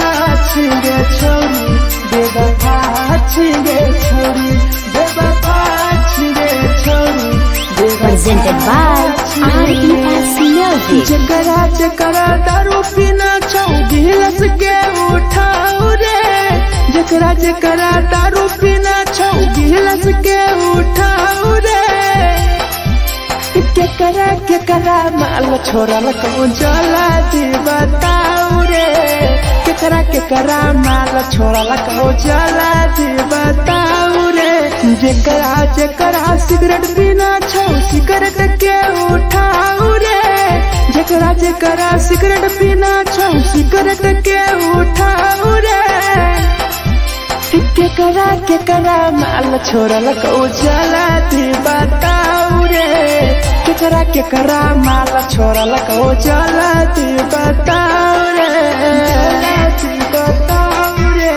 छिगे छोरी बेवफा छिगे छोरी बेवफा छिगे छोरी Presented by RES Music. जकरा जकरा दारू पीना छौ गिलास के उठाओ रे जकरा जकरा दारू पीना छौ गिलास के उठाओ रे केकरा माल छोड़ल कौन जला दी बताओ रे केकरा माल छोड़ल कौन जला दी बताओ रे जकरा जकरा सिगरेट पीना छौ सिगरेट के उठाओ रे जकरा जकरा सिगरेट पीना छौ सिगरेट के उठाओ रे केकरा माल छोड़ल कौन जला दी बताओ रे केकरा माल छोड़ल कौन जला दी बताओ रे जला दी बताओ रे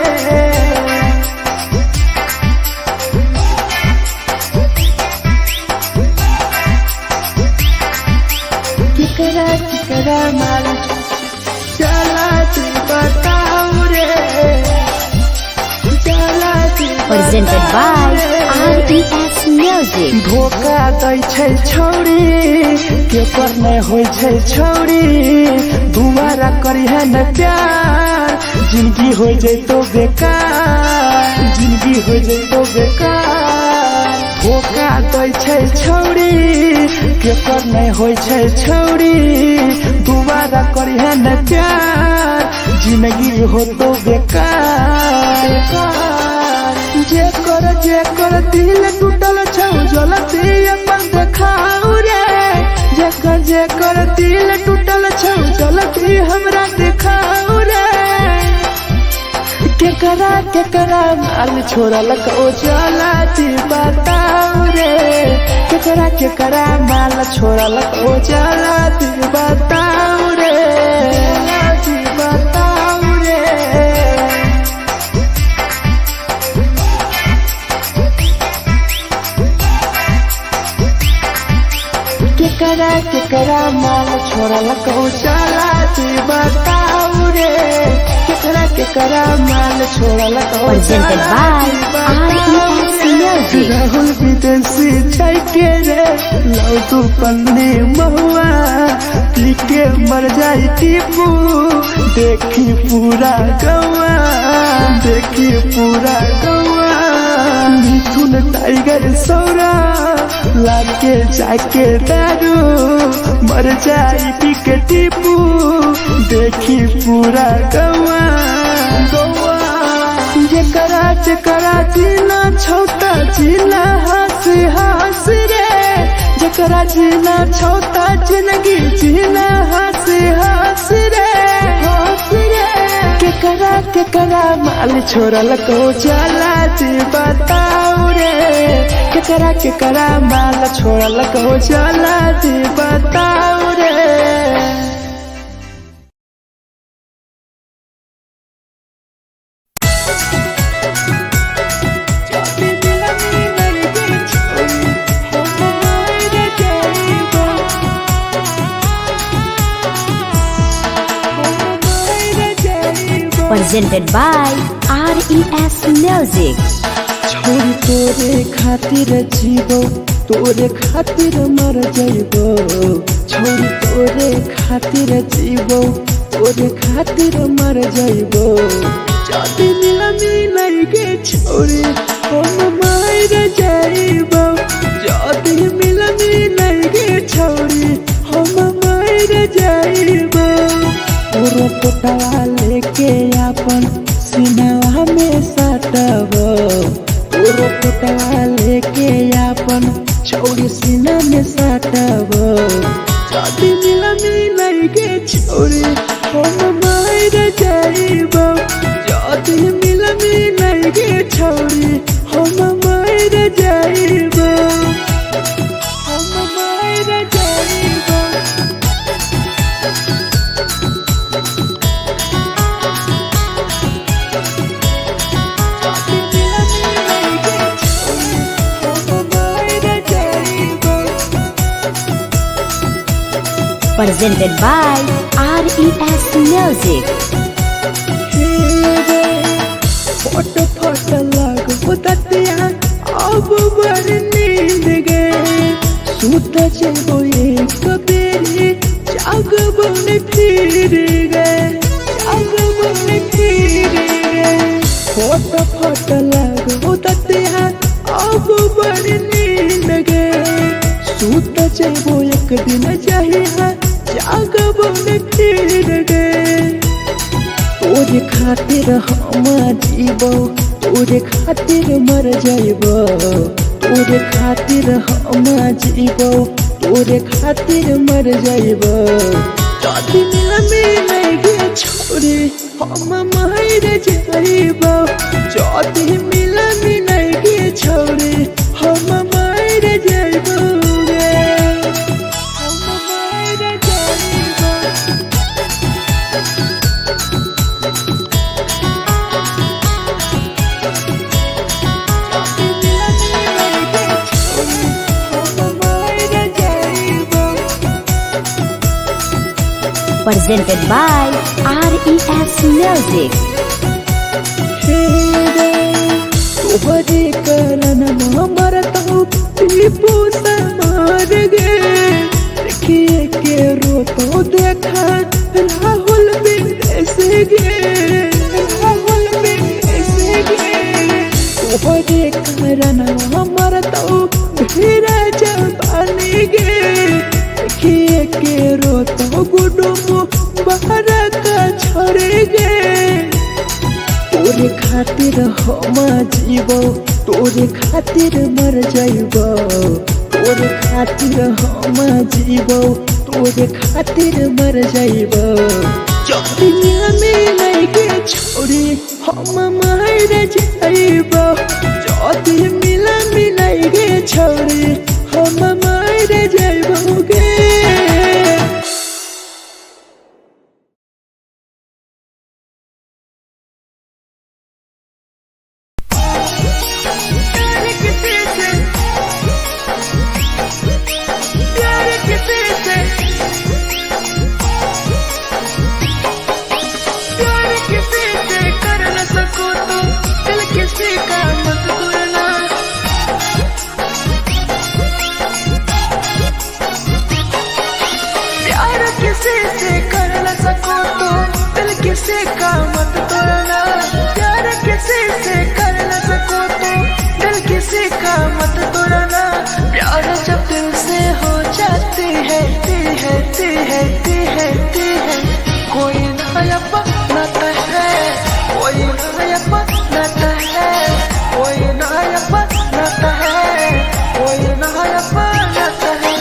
केकरा माल चला दी बताओ रे चला दी Presented by RES Music. धोखा दै छै छौरी केकर नै होइ छै छौरी दुबारा करी है न प्यार जिंदगी हो जैतो बेकार जिंदगी हो जैतो बेकार धोखा दै छै छौरी केकर नै होइ छै छौरी दुबारा करी है न प्यार जिंदगी हो तो बेकार जेकर दिल टूटल छौ जलती अपन देखाओ रे जेकर दिल टूटल छौ जलती हमरा देखाओ रे केकरा माल छोड़ल कौ जलती बताओ रे केकरा माल छोड़ल कौ जलती बताओ रे जलती बताओ रे केकरा माल छोड़ल कौ चला दी बताओ रे केकरा माल छोड़ल कौ Presented by RES Music. Rahul विदेशी छै के रे लौटू पन्नी महुआ पी के मर जाई टीपू देखी पूरा गौआ देखी पूरा गौआ मिथुन टाइगर सौरा लाके जाके दारू मर जाई पी के टीपू देखी पूरा गौआ गौआ जकरा जीना छौता जीना हंसी हंसी रे जकरा जीना छौता जिंदगी जीना हंसी हंसी रे हंसी रे केकरा माल छोड़ल कौ जला दी बताओ रे केकरा माल छोड़ल कौ जला दी बताओ रे Presented by RES Music. छोरी तोरे खातिर जीवो तोरे खातिर मर जइबो छोरी तोरे खातिर जीवो तोरे खातिर मर जइबो जदी मिलनी गे छोरी हम मर जइबो जदी मिलनी गे छोरी हम मर जइबो तोरो पोटवा लेके अपन सीनावा में सटबो तोरो पोटवा लेके अपन छोरी सीना में सटबो जदी मिलनी गे छोरी हम मर जइबो जदी मिलनी गे छोरी हम मर जइबो हम मर जइबो Presented by RES Music. बनखीरे रे फोट फोट लागो ततिया अब बड़ नींद गे सूत जेबो एक दिन चाहिए जागबो बनखीरे गे तोरे खातिर हम जीबो तोरे खातिर मर जाइबो तोरे खातिर हम जीबो तोरे खातिर मर जाइबो जदि मिले गे छोरी हम मर जाइबो जदि मिले गे छोरी हम मर जाइबो गे हम मर जाइबो Presented by RES Music. तोहरे कारण मरता हूँ टीपू समार गे देखिए के रोतो देखा राहुल विदेश गे राहुल विदेश गे तोहरे कारण मरता हूँ भीरा जवानी गे देखिए के रोतो गुडुमो बाहर का छोड़े गे तोरे खातिर हम जीबो तोरे खातिर मर जाइबो तोरे खातिर हम जीबो तोरे खातिर मर जाइबो जदि मिले गे छोरी हम मर जाइबो जदि मिले गे छोरी हम मर जाइबो गे किसी का मत तोड़ना प्यार किसी से कर न सको तो दिल किसी का मत तोड़ना प्यार जब दिल से हो जाती है कोई नया पनाता है कोई नया पनाता है कोई नया पनाता है कोई नया पनाता है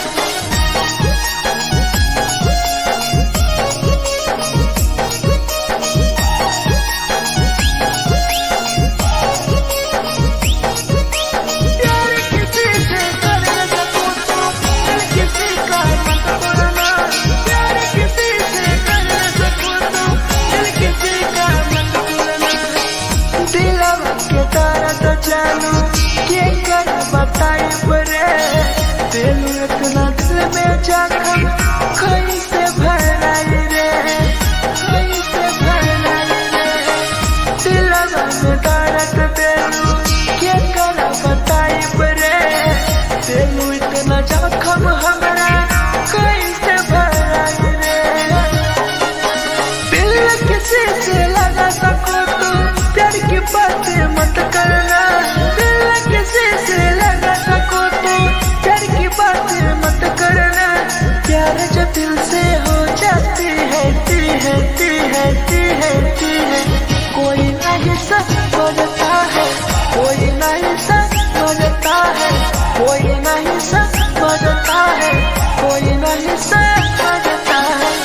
इतना दिल में जख्म कैसे भराई रे कैसे भराई रे दिलवा में दर्द देलू के कर बताई रे देलू इतना जख्म हमरा कैसे भराई रे दिल किसी से लगा सको तो प्यार की बातें मत करना दिल किसी से लगा सको तो प्यार की बातें मत करना प्यार जो दिल से हो जाती है कोई नहीं समझता है कोई नहीं समझता है कोई नहीं समझता है कोई नहीं समझता है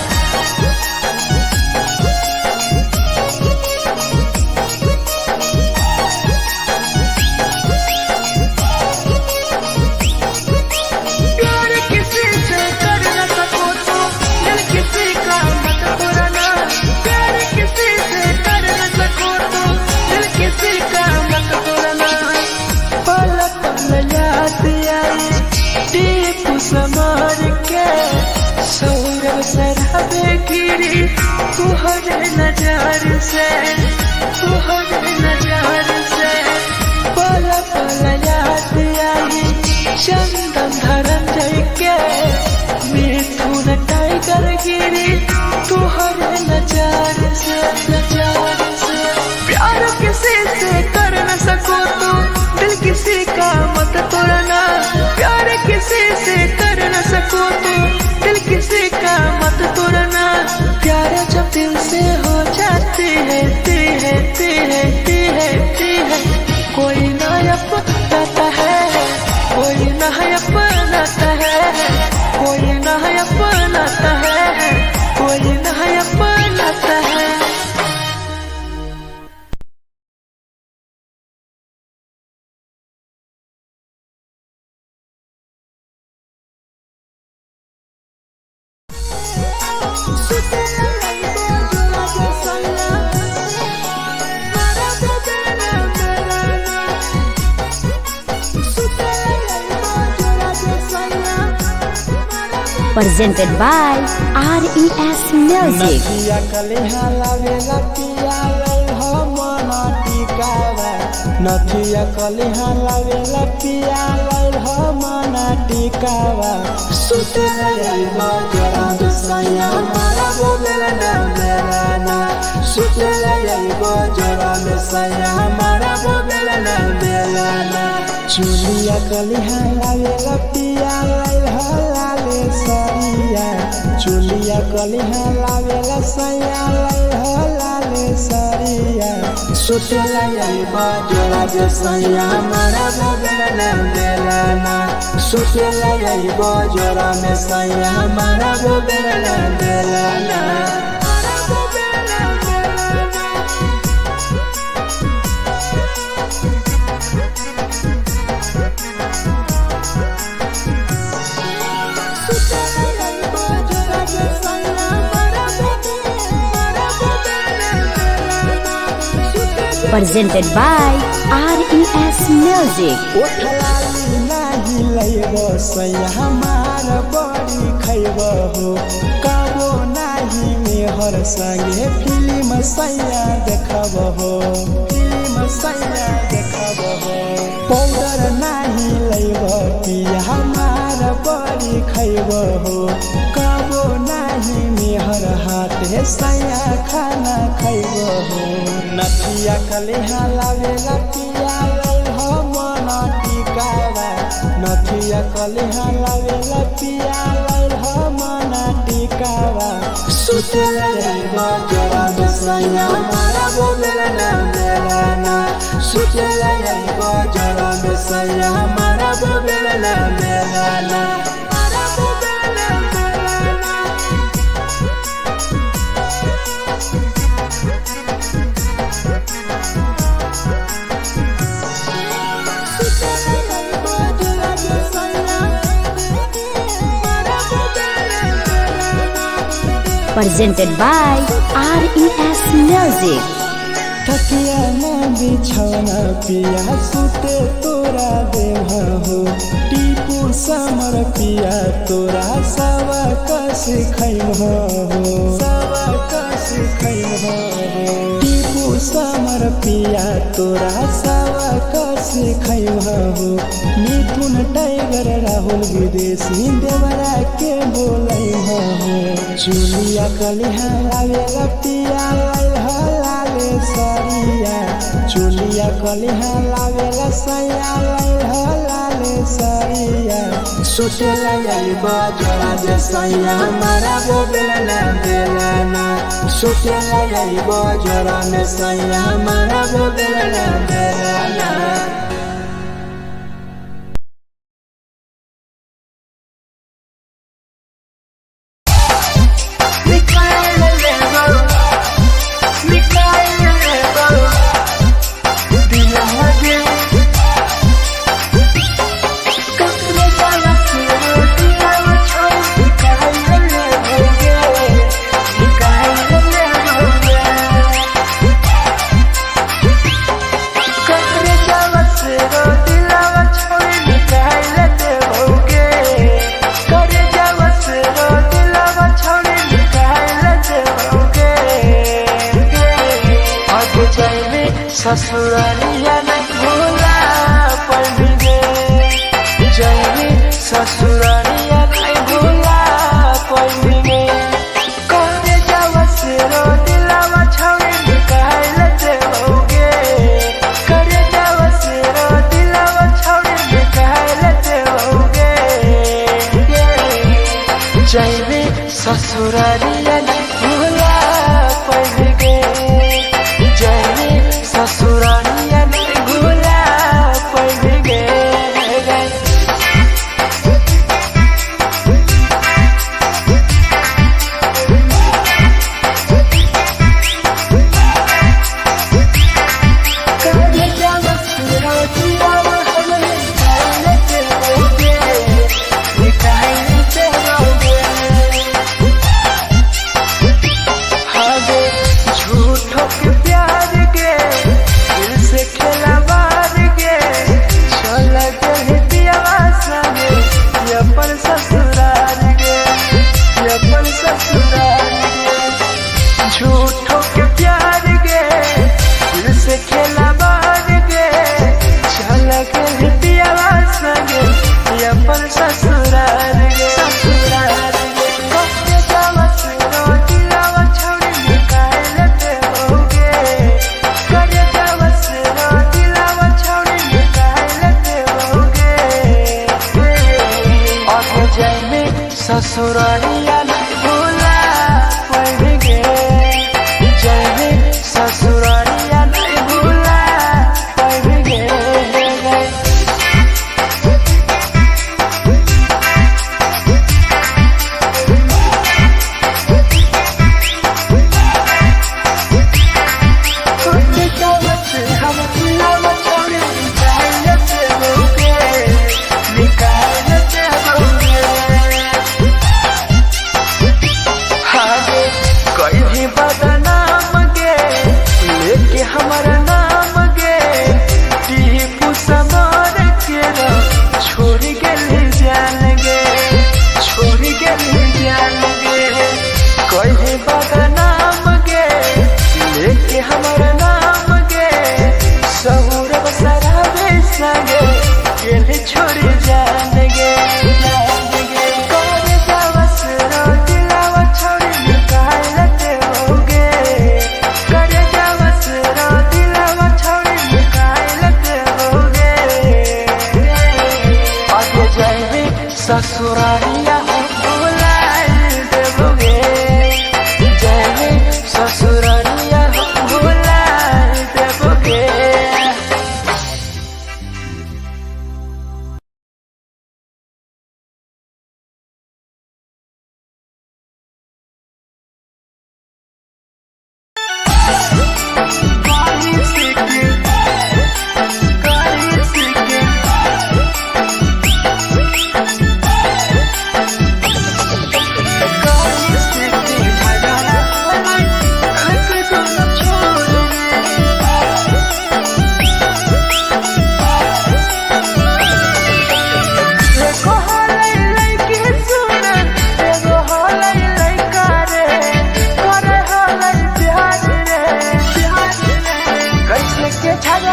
समर के सौरव सरहबे गिरी तुहरे नजर से पल पल याद आई चंदन धरंजय के मिथुन टाइगर गिरी तुहरे नजर से कोई ना अपनाता है, कोई ना अपनाता है, कोई ना अपनाता है, कोई ना अपनाता है। Presented by RES Music. नथिया कलिहा लावेला पिया लल हमना टिकावा, नथिया कलिहा लावेला पिया लल हमना टिकावा। सुतला यलवा जरा दसया मारा बोलेला ना मेरा ना, सुतला यलवा जरा दसया मारा बोलेला ना मेरा ना। चुलिया कलिहा लावेला पिया लल हलाले सरिया, चुलिया कलिहा लावेला सया लल हलाले सरिया। सुतला यलवा जरा दसया मारा बोलेला ना मेरा ना, सुतला यलवा जरा में सया मारा बोलेला ना मेरा ना। Presented by RES Music. ओठलाली नाही लैबो सैया हमार बड़ी खैबो हो, कबो नाही मेहर संगे फिल्म सैया देखबो हो, फिल्म सैया देखबो हो। पाउडर नाही लैबो पिया हमार बड़ी खैबो हो, कबो नाही मेहर हाथे सैया खाना खैबो हो। नथिया कलिहा लावेला पिया लल हमना टिकावा, नथिया कलिहा लावेला पिया लल हमना टिकावा। सुतला यलवा जरा दसया मारा बोलेला ना मेरा ना, सुतला यलवा जरा दसया मारा बोलेला ना मेरा ना। Presented by RES Music. थकिया ना बिछौना पिया सुते तोरा देवा हो, टीपू समर पिया तोरा सवा कस खैबो हो, सवा कस खैबो हो। टीपू समर पिया तोरा सवा कस खैबो हो। मिथुन टाइगर राहुल विदेशी देवरा के बोलैबो हो। चुलिया कलिहा लावेला पिया लल हलाले सरिया, चुलिया कलिहा लावेला सया लल हलाले सरिया। सुतला यलवा जरा दसया मारा बोलेला ना मेरा ना, सुतला यलवा जरा दसया मारा बोलेला ना मेरा ना। ससुरालिया नहीं भूला पड़ेंगे, जाएंगे ससुरालिया नहीं भूला पड़ेंगे। करे जावा से रो दिलावा छावे निकाल देओगे, करे जावा से रो दिलावा छावे निकाल देओगे। जाएंगे ससुरालिया नहीं भूला पड़ेंगे।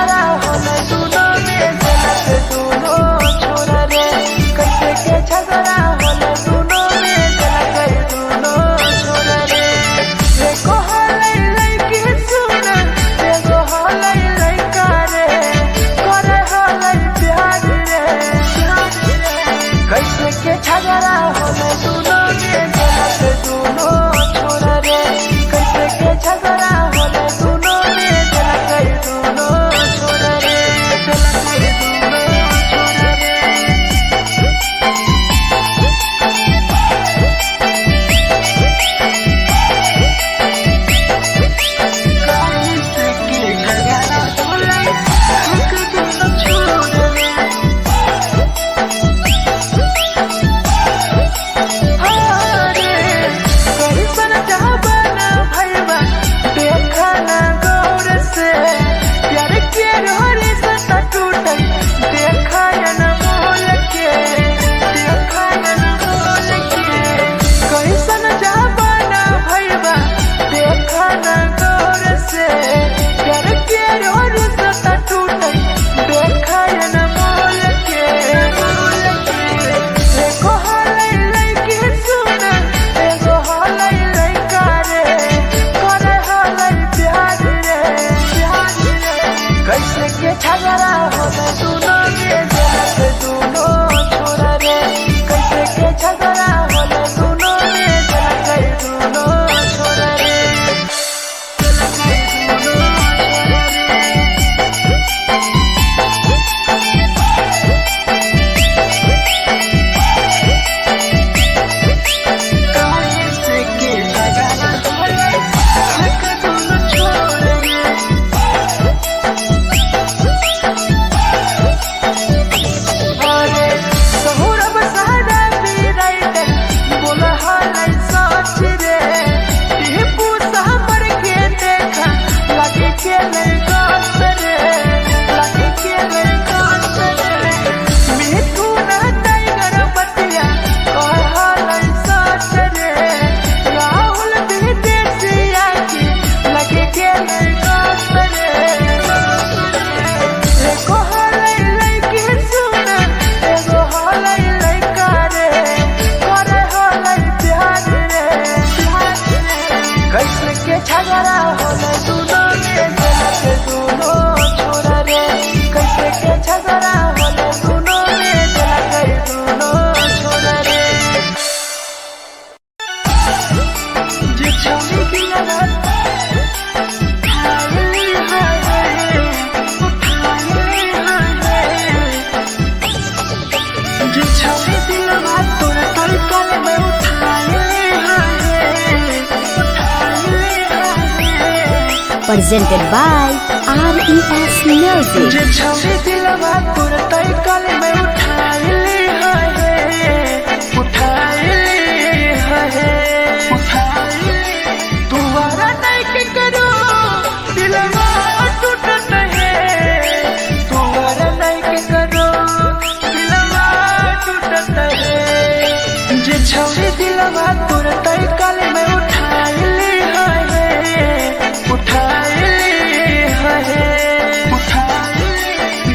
झगड़ा होला दोनों में जलत दोनों छोरा रे कैसे के झगड़ा होला दोनों में जलत दोनों छोरा रे एको हलै लइकी सुन एगो हलै लइका रे करे हलै प्यार रे कैसे के झगड़ा होला दोनों में जलत दोनों छोरा रे कैसे के झगड़ा होला दोनों में जलत दोनों छोरा रे जलत दोनों छोरा रे कैसे के झगड़ा होला दोनों छोरा रे कैसन चाहबना भैया देखा ना गौर से प्यार के रोरी से टूटल देखा न मोल के देखा न मोल के कैसन चाहबना भैया देखा ना गौर से प्यार के रोरी से टूटल देखा न मोल के एको हलै लइकी सुन एगो हलै लइका रे करे हलै प्यार रे कैसे के झगड़ा होला दोनों में जलत दोनों छोरा रे कैसे के झगड़ा होला दोनों में जलत दोनों छोरा रे जलत दोनों कैसे के झगड़ा होला दोनों छोरा रे अरे सहुरब सादा पीराइट बोल हलै सच रे टीपू सामर के देखा लगे के नहीं गास रे लगे के नहीं गास रे मिठू ना टाइगर बतिया कह हलै सच रे राहुल विदेशिया की लगे के नहीं गास रे एको हलै लइकी सुन एगो हलै लइका रे करे हलै प्यार रे कैसे के झगड़ा होला दोनों में जलत दोनों छोरा रे कैसे के झगड़ा होला दोनों में जलत दोनों छोरा रे जे छौरी दिया रात खाली है उठाई है जे छौरी दिलवा तोर तलकल में उठाई है presented by RES Music. जे छौरी दिलवा तोर तलकल में उठाई है दुआरा नहीं के करो दिलवा टूटत है दुआरा नहीं के करो दिलवा टूटत है जे छौरी दिलवा तोर तलकल में उठाई है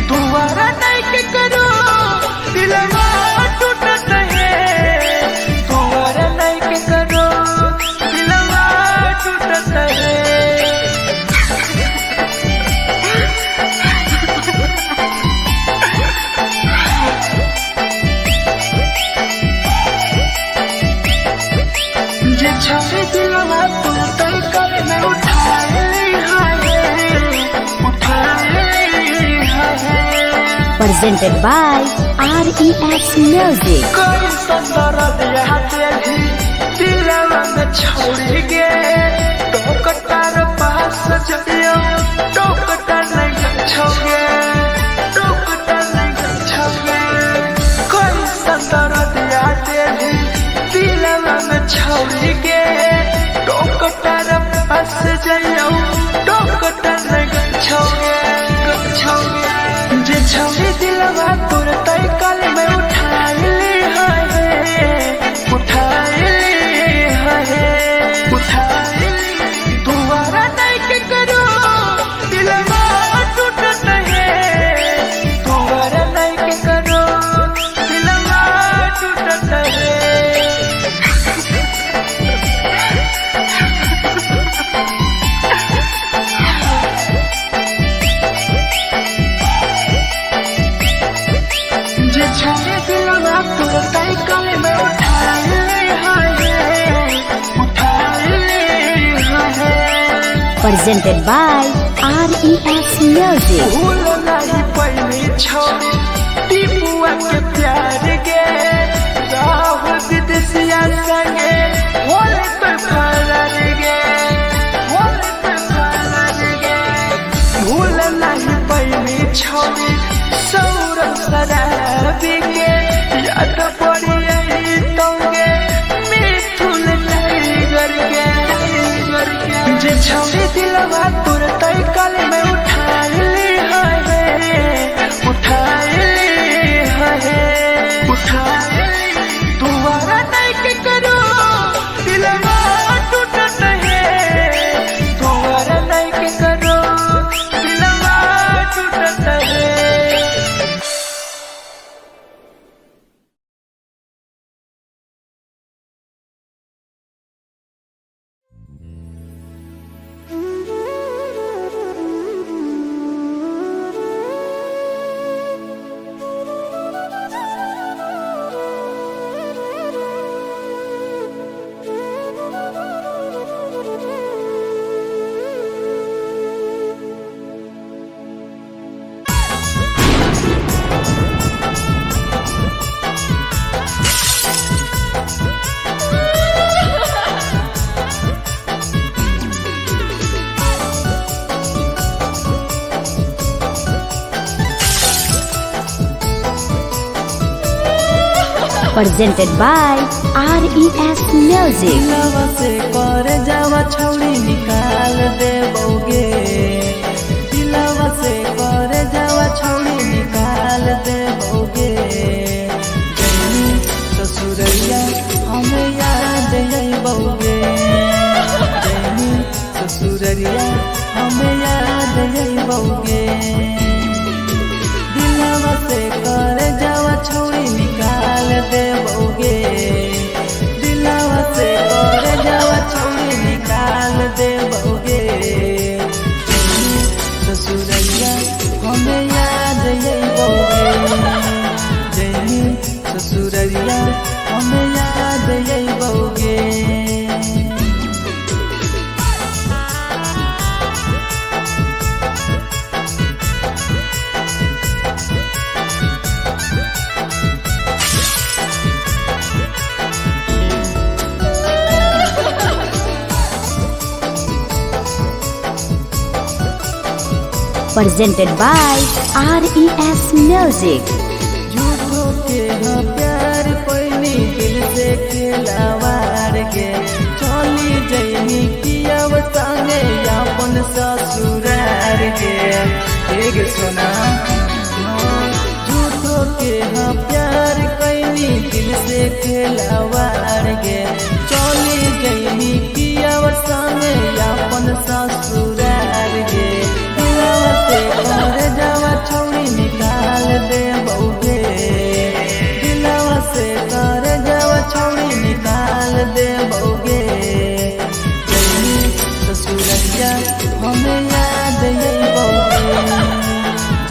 दुआरा नहीं के करो दिलवा टूटत है दुआरा नहीं के करो दिलवा टूटत है जे छौरी दिलवा तोर तलकल में उठाई है Presented by RES Music. कोई संदर दिया तेरी दिलवा में छोड़ी गे टोकटार पास जइयो टोकटार नहीं छोगे टोकटार नहीं छोगे कोई संदर दिया तेरी दिलवा में छोड़ी गे टोकटार पास जइयो टोकटार नहीं छोगे जे छौरी दिलवा तोर तलकल में उठाई है दुआरा नहीं के करो दिलवा टूटत है presented by RES Music. भूल नहीं पहली छोड़ी टीपुआ के प्यार गे राहुल विदेशिया संगे होले पे फरार गे होले पे फरार गे भूल नहीं पहली छोड़ी सौरभ शराबी के याद पड़ी यही तोगे मिथुन टाइगर के जे छोड़ी दिलवा तुरते कल में उठा ली है तुम्हारा नहीं के करो दिलवा टूटत है तुम्हारा नहीं के करो दिलवा टूटत है। Presented by RES Music. दिलवा से कर जावा छौड़ी निकाल देबोगे दिलवा से कर जावा छौड़ी निकाल देबोगे जैनी ससुरैया हमें याद अइबोगे जैनी ससुरैया हमें याद अइबोगे दिलवा से कर जावा छौड़ी निकाल देबोगे दिलवा से कर जावा छौड़ी निकाल देबोगे ससुरैया हमें याद अइबोगे जैनी ससुरैया हमें याद अइबोगे। Presented by RES Music. झूठो के हाँ प्यार पैनी दिल से खिलावार के चली जैनी किया संगे अपन ससुरार के एक सुना झूठो के हाँ प्यार कैनी दिल से खिलावार के चली जैनी किया संगे अपन ससुरार के से कर जावा छौड़ी निकाल देबोगे दिलवा से कर जावा छौड़ी निकाल देबोगे जैनी ससुरैया हमें याद अइबोगे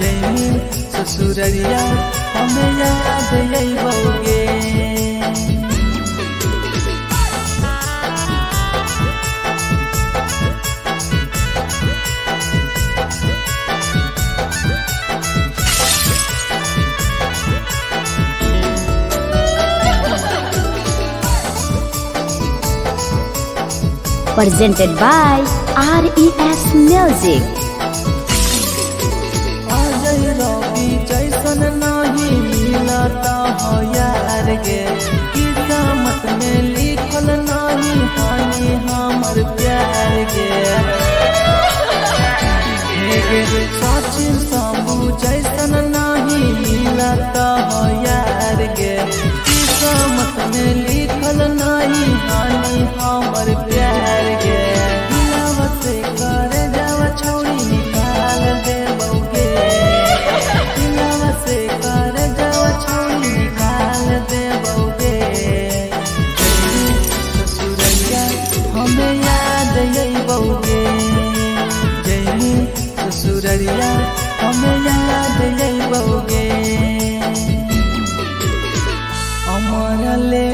जैनी ससुरैया हमें याद अइबोगे। Presented by RES Music. Ajay रवि जैसन नहीं मिलता हो यार गे किस्मत में लिखल नहीं हानि हमर प्यार गे सचिन शंभू जैसन नहीं मिलता हो यार गे किस्मत में लिखल नहीं हानि हमर प्यार गे दिलवा से कर जावा छौड़ी निकाल देबोगे दिलवा से कर जावा छौड़ी निकाल देबोगे ससुरैया हमें याद अइबोगे जैनी ससुरैया हमें याद अइबोगे हमारा ले